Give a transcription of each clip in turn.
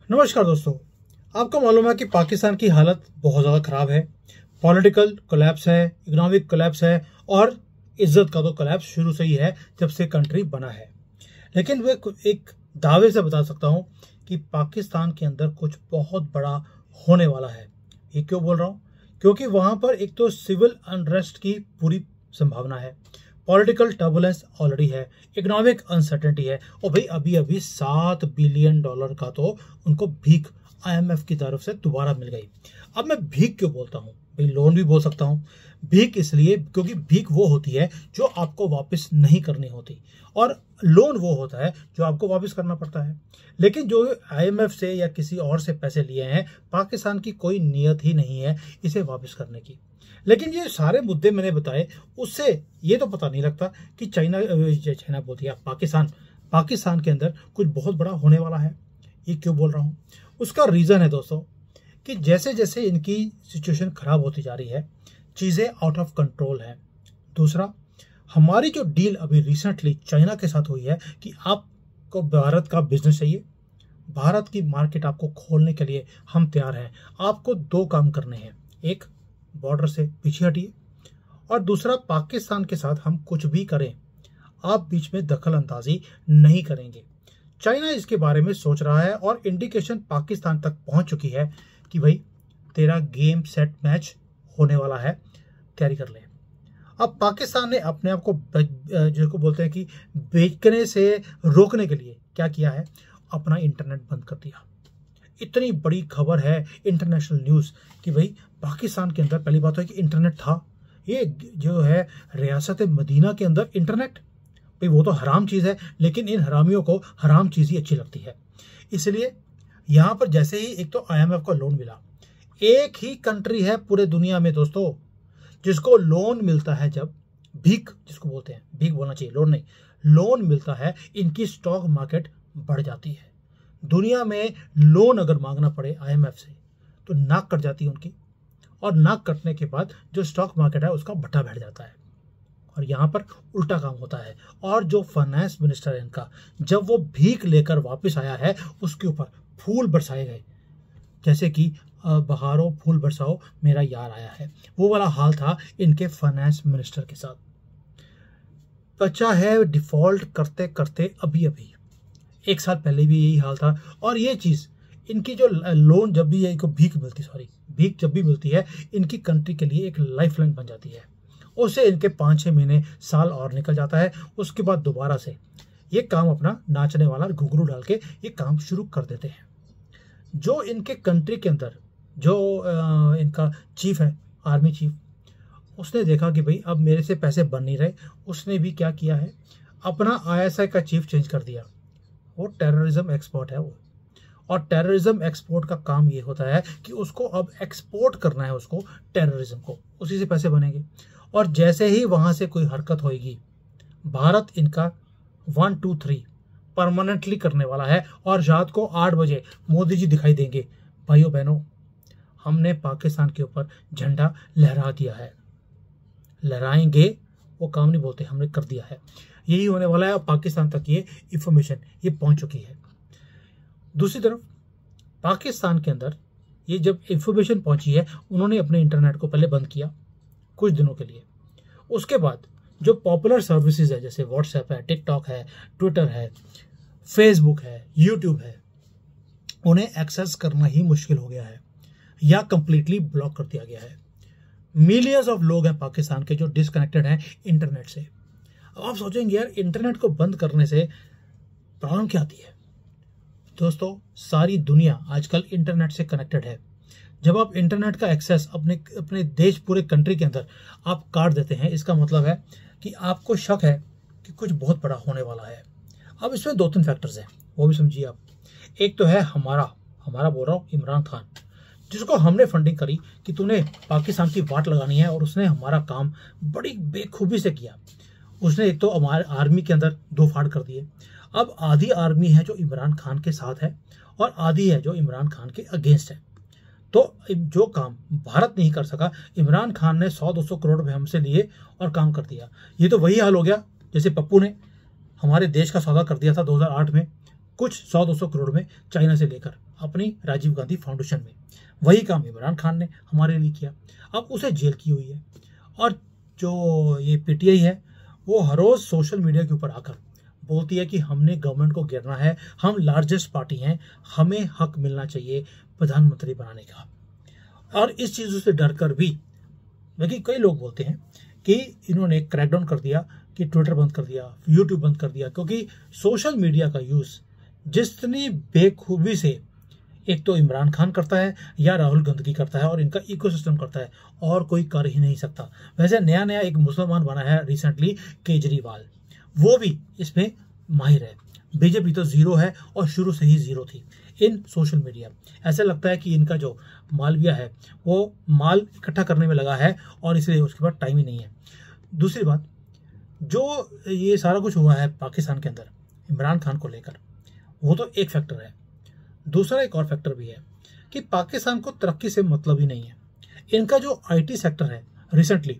नमस्कार दोस्तों। आपको मालूम है कि पाकिस्तान की हालत बहुत ज़्यादा ख़राब है। पॉलिटिकल कोलैप्स है, इकोनॉमिक कोलैप्स है और इज्जत का तो कोलैप्स शुरू से ही है जब से कंट्री बना है। लेकिन वे एक दावे से बता सकता हूं कि पाकिस्तान के अंदर कुछ बहुत बड़ा होने वाला है। ये क्यों बोल रहा हूं? क्योंकि वहां पर एक तो सिविल अनरेस्ट की पूरी संभावना है, पॉलिटिकल टर्बुलेंस ऑलरेडी है, इकोनॉमिक अनसर्टेनिटी है और भाई अभी अभी $7 बिलियन का तो उनको भीख IMF की तरफ से दोबारा मिल गई। अब मैं भीख क्यों बोलता हूँ? भाई लोन भी बोल सकता हूँ। भीख इसलिए क्योंकि भीख वो होती है जो आपको वापस नहीं करनी होती और लोन वो होता है जो आपको वापस करना पड़ता है। लेकिन जो IMF से या किसी और से पैसे लिए हैं, पाकिस्तान की कोई नीयत ही नहीं है इसे वापस करने की। लेकिन ये सारे मुद्दे मैंने बताए, उससे ये तो पता नहीं लगता कि चाइना बोल दिया पाकिस्तान के अंदर कुछ बहुत बड़ा होने वाला है। ये क्यों बोल रहा हूँ? उसका रीज़न है दोस्तों कि जैसे जैसे इनकी सिचुएशन खराब होती जा रही है, चीज़ें आउट ऑफ कंट्रोल है। दूसरा, हमारी जो डील अभी रिसेंटली चाइना के साथ हुई है कि आपको भारत का बिजनेस चाहिए, भारत की मार्केट आपको खोलने के लिए हम तैयार हैं। आपको दो काम करने हैं, एक बॉर्डर से पीछे हटिए और दूसरा पाकिस्तान के साथ हम कुछ भी करें, आप बीच में दखल अंदाजी नहीं करेंगे। चाइना इसके बारे में सोच रहा है और इंडिकेशन पाकिस्तान तक पहुंच चुकी है कि भाई तेरा गेम सेट मैच होने वाला है, तैयारी कर ले। अब पाकिस्तान ने अपने आप को जिसको बोलते हैं कि बेचने से रोकने के लिए क्या किया है, अपना इंटरनेट बंद कर दिया। इतनी बड़ी खबर है, इंटरनेशनल न्यूज़, कि भाई पाकिस्तान के अंदर पहली बात है कि इंटरनेट था। ये जो है रियासत मदीना के अंदर इंटरनेट, भाई वो तो हराम चीज़ है, लेकिन इन हरामियों को हराम चीज़ ही अच्छी लगती है। इसलिए यहाँ पर जैसे ही एक तो IMF को लोन मिला, एक ही कंट्री है पूरे दुनिया में दोस्तों जिसको लोन मिलता है, जब भीख जिसको बोलते हैं, भीख बोलना चाहिए, लोन नहीं, लोन मिलता है, इनकी स्टॉक मार्केट बढ़ जाती है। दुनिया में लोन अगर मांगना पड़े IMF से तो नाक कट जाती है उनकी, और नाक कटने के बाद जो स्टॉक मार्केट है उसका भट्टा बैठ जाता है। और यहाँ पर उल्टा काम होता है। और जो फाइनेंस मिनिस्टर है इनका, जब वो भीख लेकर वापस आया है, उसके ऊपर फूल बरसाए गए, जैसे कि बहारो फूल बरसाओ मेरा यार आया है, वो वाला हाल था इनके फाइनेंस मिनिस्टर के साथ। बचा है डिफॉल्ट करते करते अभी अभी 1 साल पहले भी यही हाल था। और ये चीज़ इनकी जो लोन जब भी इनको भीख जब भी मिलती है, इनकी कंट्री के लिए एक लाइफलाइन बन जाती है। उससे इनके 5-6 महीने साल और निकल जाता है। उसके बाद दोबारा से ये काम अपना नाचने वाला घुंघरू डाल के ये काम शुरू कर देते हैं। जो इनके कंट्री के अंदर जो इनका चीफ है, आर्मी चीफ, उसने देखा कि भाई अब मेरे से पैसे बन नहीं रहे, उसने भी क्या किया है, अपना ISI का चीफ चेंज कर दिया। वो टेररिज्म एक्सपर्ट है वो, और टेररिज्म एक्सपोर्ट का काम ये होता है कि उसको अब एक्सपोर्ट करना है, उसको टेररिज्म को, उसी से पैसे बनेंगे। और जैसे ही वहाँ से कोई हरकत होएगी, भारत इनका 1, 2, 3 परमानेंटली करने वाला है। और रात को 8 बजे मोदी जी दिखाई देंगे, भाइयों बहनों हमने पाकिस्तान के ऊपर झंडा लहरा दिया है। लहराएंगे, वो काम नहीं बोलते, हमने कर दिया है। यही होने वाला है। और पाकिस्तान तक ये इंफॉर्मेशन ये पहुंच चुकी है। दूसरी तरफ पाकिस्तान के अंदर ये जब इंफॉर्मेशन पहुंची है, उन्होंने अपने इंटरनेट को पहले बंद किया कुछ दिनों के लिए। उसके बाद जो पॉपुलर सर्विसेज है, जैसे व्हाट्सएप है, टिकटॉक है, ट्विटर है, फेसबुक है, यूट्यूब है, उन्हें एक्सेस करना ही मुश्किल हो गया है या कंप्लीटली ब्लॉक कर दिया गया है। मिलियंस ऑफ लोग हैं पाकिस्तान के जो डिसकनेक्टेड हैं इंटरनेट से। अब आप सोचेंगे यार, इंटरनेट को बंद करने से प्रॉब्लम क्या आती है? दोस्तों, सारी दुनिया आजकल इंटरनेट से कनेक्टेड है। जब आप इंटरनेट का एक्सेस अपने देश, पूरे कंट्री के अंदर आप काट देते हैं, इसका मतलब है कि आपको शक है कि कुछ बहुत बड़ा होने वाला है। अब इसमें 2-3 फैक्टर्स हैं, वो भी समझिए आप। एक तो है हमारा बोल रहा हूँ इमरान खान, जिसको हमने फंडिंग करी कि तूने पाकिस्तान की वाट लगानी है, और उसने हमारा काम बड़ी बेखूबी से किया। उसने एक तो हमारे आर्मी के अंदर 2 फाड़ कर दिए। अब आधी आर्मी है जो इमरान खान के साथ है और आधी है जो इमरान खान के अगेंस्ट है। तो जो काम भारत नहीं कर सका, इमरान खान ने 100-200 करोड़ रुपए हमसे लिए और काम कर दिया। ये तो वही हाल हो गया जैसे पप्पू ने हमारे देश का सौदा कर दिया था 2008 में, कुछ 100-200 करोड़ में चाइना से लेकर। अपनी राजीव गांधी फाउंडेशन में। वही काम इमरान खान ने हमारे लिए किया, अब उसे जेल की हुई है। और जो ये पीटीआई है वो हर रोज सोशल मीडिया के ऊपर आकर बोलती है कि हमने गवर्नमेंट को गिरना है, हम लार्जेस्ट पार्टी हैं, हमें हक मिलना चाहिए प्रधानमंत्री बनाने का। और इस चीज़ों से डरकर भी, देखिए कई लोग बोलते हैं कि इन्होंने क्रैकडाउन कर दिया, कि ट्विटर बंद कर दिया, यूट्यूब बंद कर दिया, क्योंकि सोशल मीडिया का यूज़ जितनी बेखूबी से एक तो इमरान खान करता है या राहुल गांधी करता है और इनका इकोसिस्टम करता है, और कोई कर ही नहीं सकता। वैसे नया नया एक मुसलमान बना है रिसेंटली, केजरीवाल, वो भी इसमें माहिर है। बीजेपी तो जीरो है और शुरू से ही जीरो थी इन सोशल मीडिया। ऐसा लगता है कि इनका जो मालविया है वो माल इकट्ठा करने में लगा है और इसलिए उसके पास टाइम ही नहीं है। दूसरी बात, जो ये सारा कुछ हुआ है पाकिस्तान के अंदर इमरान खान को लेकर, वो तो एक फैक्टर है। दूसरा एक और फैक्टर भी है कि पाकिस्तान को तरक्की से मतलब ही नहीं है। इनका जो आईटी सेक्टर है रिसेंटली,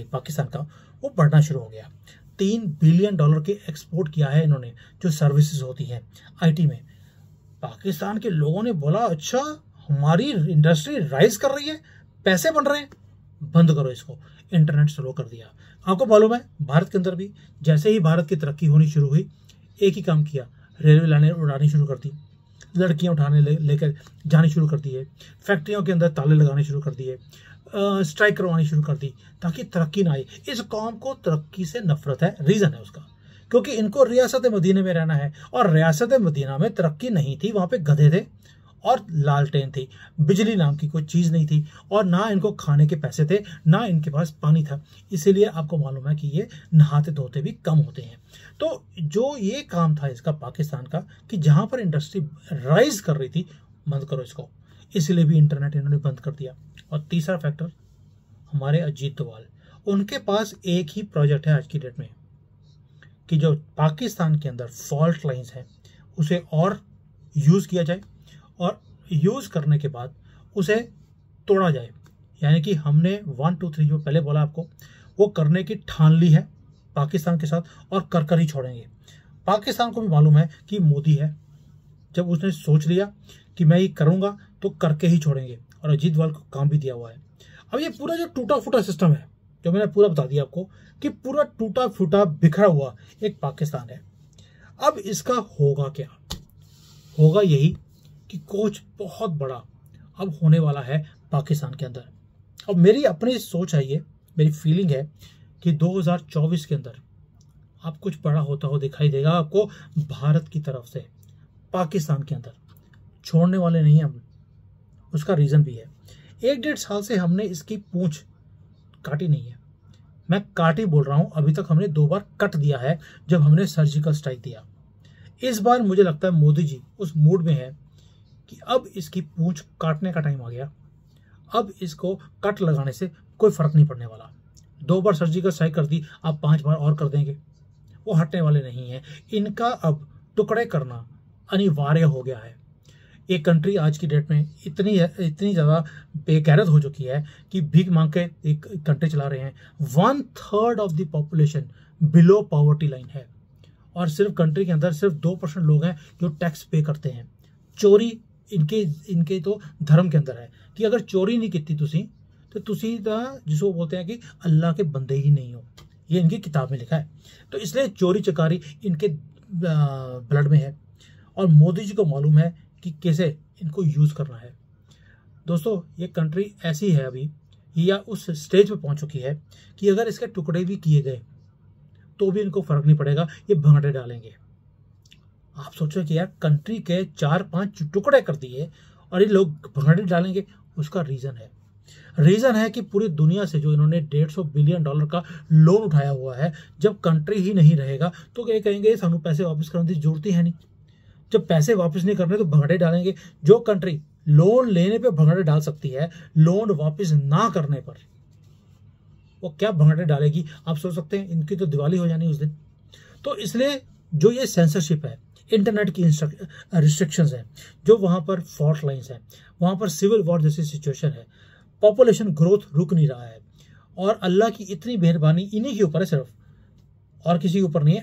पाकिस्तान का, वो बढ़ना शुरू हो गया। $3 बिलियन के एक्सपोर्ट किया है इन्होंने, जो सर्विसेज होती हैं आईटी में। पाकिस्तान के लोगों ने बोला अच्छा हमारी इंडस्ट्री राइज कर रही है, पैसे बन रहे हैं, बंद करो इसको, इंटरनेट स्लो कर दिया। आपको मालूम है भारत के अंदर भी जैसे ही भारत की तरक्की होनी शुरू हुई, एक ही काम किया, रेलवे लाइनें उड़ानी शुरू कर दी, लड़कियां उठाने लेकर जानी शुरू कर दी है, फैक्ट्रियों के अंदर ताले लगाने शुरू कर दिए, स्ट्राइक करवानी शुरू कर दी ताकि तरक्की ना आए। इस कौम को तरक्की से नफरत है, रीजन है उसका, क्योंकि इनको रियासत मदीने में रहना है और रियासत मदीना में तरक्की नहीं थी। वहां पे गधे थे और लालटेन थी, बिजली नाम की कोई चीज नहीं थी, और ना इनको खाने के पैसे थे, ना इनके पास पानी था। इसीलिए आपको मालूम है कि ये नहाते धोते भी कम होते हैं। तो जो ये काम था इसका पाकिस्तान का, कि जहां पर इंडस्ट्री राइज कर रही थी, बंद करो इसको, इसलिए भी इंटरनेट इन्होंने बंद कर दिया। और तीसरा फैक्टर, हमारे अजीत डोभाल, उनके पास एक ही प्रोजेक्ट है आज की डेट में कि जो पाकिस्तान के अंदर फॉल्ट लाइंस हैं उसे और यूज किया जाए, और यूज करने के बाद उसे तोड़ा जाए। यानी कि हमने 1 2 3 जो पहले बोला आपको, वो करने की ठान ली है पाकिस्तान के साथ, और कर ही छोड़ेंगे। पाकिस्तान को भी मालूम है कि मोदी है, जब उसने सोच लिया कि मैं ये करूंगा तो करके ही छोड़ेंगे, और अजीत डोभाल को काम भी दिया हुआ है। अब ये पूरा जो टूटा फूटा सिस्टम है, जो मैंने पूरा बता दिया आपको, कि पूरा टूटा फूटा बिखरा हुआ एक पाकिस्तान है। अब इसका होगा क्या? होगा यही कि कुछ बहुत बड़ा अब होने वाला है पाकिस्तान के अंदर। अब मेरी अपनी सोच है, ये मेरी फीलिंग है कि 2024 के अंदर अब कुछ बड़ा होता हो दिखाई देगा आपको भारत की तरफ से पाकिस्तान के अंदर। छोड़ने वाले नहीं हम, उसका रीजन भी है, 1-1.5 साल से हमने इसकी पूंछ काटी नहीं है। मैं काटी बोल रहा हूं, अभी तक हमने 2 बार कट दिया है जब हमने सर्जिकल स्ट्राइक दिया। इस बार मुझे लगता है मोदी जी उस मूड में है कि अब इसकी पूंछ काटने का टाइम आ गया। अब इसको कट लगाने से कोई फर्क नहीं पड़ने वाला। 2 बार सर्जिकल स्ट्राइक कर दी, अब 5 बार और कर देंगे, वो हटने वाले नहीं है। इनका अब टुकड़े करना अनिवार्य हो गया है। एक कंट्री आज की डेट में इतनी ज़्यादा बेगैरत हो चुकी है कि भीख मांग के एक कंट्री चला रहे हैं। 1/3 of the population below poverty line है, और सिर्फ कंट्री के अंदर सिर्फ 2% लोग हैं जो टैक्स पे करते हैं। चोरी इनके तो धर्म के अंदर है कि अगर चोरी नहीं की तो तुसी जिसको बोलते हैं कि अल्लाह के बंदे ही नहीं हो, ये इनकी किताब में लिखा है। तो इसलिए चोरी चकारी इनके ब्लड में है, और मोदी जी को मालूम है कि कैसे इनको यूज करना है। दोस्तों, ये कंट्री ऐसी है अभी, या उस स्टेज पे पहुंच चुकी है कि अगर इसके टुकड़े भी किए गए तो भी इनको फर्क नहीं पड़ेगा, ये भंगड़े डालेंगे। आप सोचो कि यार कंट्री के 4-5 टुकड़े कर दिए और ये लोग भंगड़े डालेंगे। उसका रीजन है कि पूरी दुनिया से जो इन्होंने $150 बिलियन का लोन उठाया हुआ है, जब कंट्री ही नहीं रहेगा तो क्या कहेंगे, सानू पैसे वापस करने की जरूरत ही है नहीं। जब पैसे वापस नहीं करने तो भंगड़े डालेंगे। जो कंट्री लोन लेने पे भंगड़े डाल सकती है, लोन वापस ना करने पर वो क्या भंगड़े डालेगी? आप सोच सकते हैं, इनकी तो दिवाली हो जानी उस दिन। तो इसलिए जो ये सेंसरशिप है, इंटरनेट की रिस्ट्रिक्शंस है, जो वहां पर फॉल्ट लाइंस है, वहां पर सिविल वॉर जैसी सिचुएशन है, पॉपुलेशन ग्रोथ रुक नहीं रहा है, और अल्लाह की इतनी मेहरबानी इन्हीं के ऊपर है सिर्फ और किसी के ऊपर नहीं है।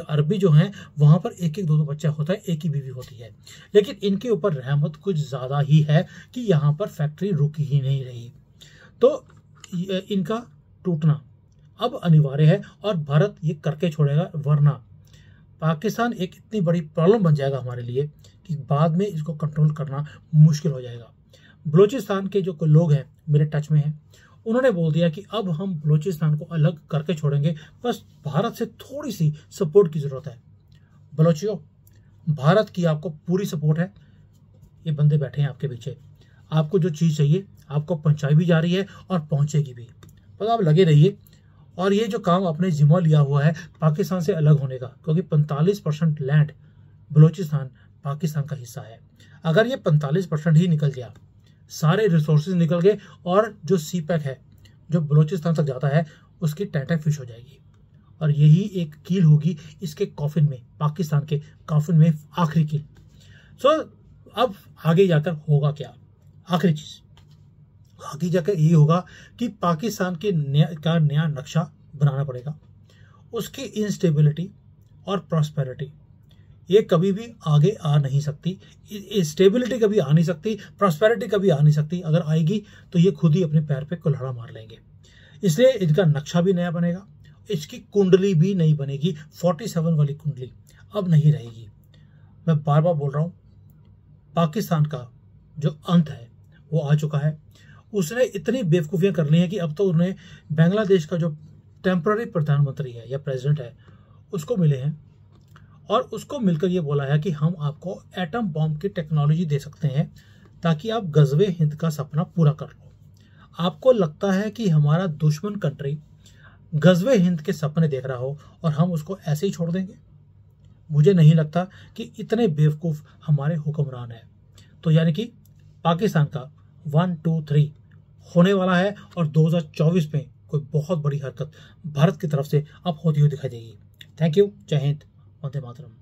अरबी जो हैं वहां पर एक एक दो दो बच्चा होता है, एक ही बीवी होती है, लेकिन इनके ऊपर रहमत कुछ ज्यादा ही है कि यहाँ पर फैक्ट्री रुकी ही नहीं रही। तो इनका टूटना अब अनिवार्य है और भारत ये करके छोड़ेगा, वरना पाकिस्तान एक इतनी बड़ी प्रॉब्लम बन जाएगा हमारे लिए कि बाद में इसको कंट्रोल करना मुश्किल हो जाएगा। बलूचिस्तान के जो लोग हैं मेरे टच में हैं, उन्होंने बोल दिया कि अब हम बलूचिस्तान को अलग करके छोड़ेंगे, बस भारत से थोड़ी सी सपोर्ट की जरूरत है। बलोचियों, भारत की आपको पूरी सपोर्ट है, ये बंदे बैठे हैं आपके पीछे, आपको जो चीज़ चाहिए आपको पहुंचाई भी जा रही है और पहुंचेगी भी, बस आप लगे रहिए। और ये जो काम आपने जिम्मा लिया हुआ है पाकिस्तान से अलग होने का, क्योंकि 45% लैंड बलूचिस्तान पाकिस्तान का हिस्सा है, अगर ये 45% ही निकल गया, सारे रिसोर्सेज निकल गए और जो सी पैक है जो बलूचिस्तान तक जाता है उसकी टैटक फिश हो जाएगी, और यही एक कील होगी इसके कॉफिन में, पाकिस्तान के कॉफिन में आखिरी कील। सो अब आगे जाकर होगा क्या? आखिरी चीज आगे जाकर यही होगा कि पाकिस्तान के नया नक्शा बनाना पड़ेगा। उसकी इंस्टेबिलिटी और प्रॉस्पेरिटी ये कभी भी आगे आ नहीं सकती, स्टेबिलिटी कभी आ नहीं सकती, प्रॉस्पेरिटी कभी आ नहीं सकती। अगर आएगी तो ये खुद ही अपने पैर पे कुल्हाड़ा मार लेंगे। इसलिए इनका नक्शा भी नया बनेगा, इसकी कुंडली भी नहीं बनेगी, 47 वाली कुंडली अब नहीं रहेगी। मैं बार बार बोल रहा हूं, पाकिस्तान का जो अंत है वो आ चुका है। उसने इतनी बेवकूफ़ियां कर ली हैं कि अब तो उन्हें बांग्लादेश का जो टेम्पररी प्रधानमंत्री है या प्रेसिडेंट है उसको मिले हैं और उसको मिलकर ये बोला है कि हम आपको एटम बॉम्ब की टेक्नोलॉजी दे सकते हैं ताकि आप गजवे हिंद का सपना पूरा कर लो। आपको लगता है कि हमारा दुश्मन कंट्री गजवे हिंद के सपने देख रहा हो और हम उसको ऐसे ही छोड़ देंगे? मुझे नहीं लगता कि इतने बेवकूफ़ हमारे हुक्मरान हैं। तो यानी कि पाकिस्तान का 1, 2, 3 होने वाला है और 2024 में कोई बहुत बड़ी हरकत भारत की तरफ से अब होती हुई दिखाई देगी। Thank you. जय हिंद। वंदे मातरम।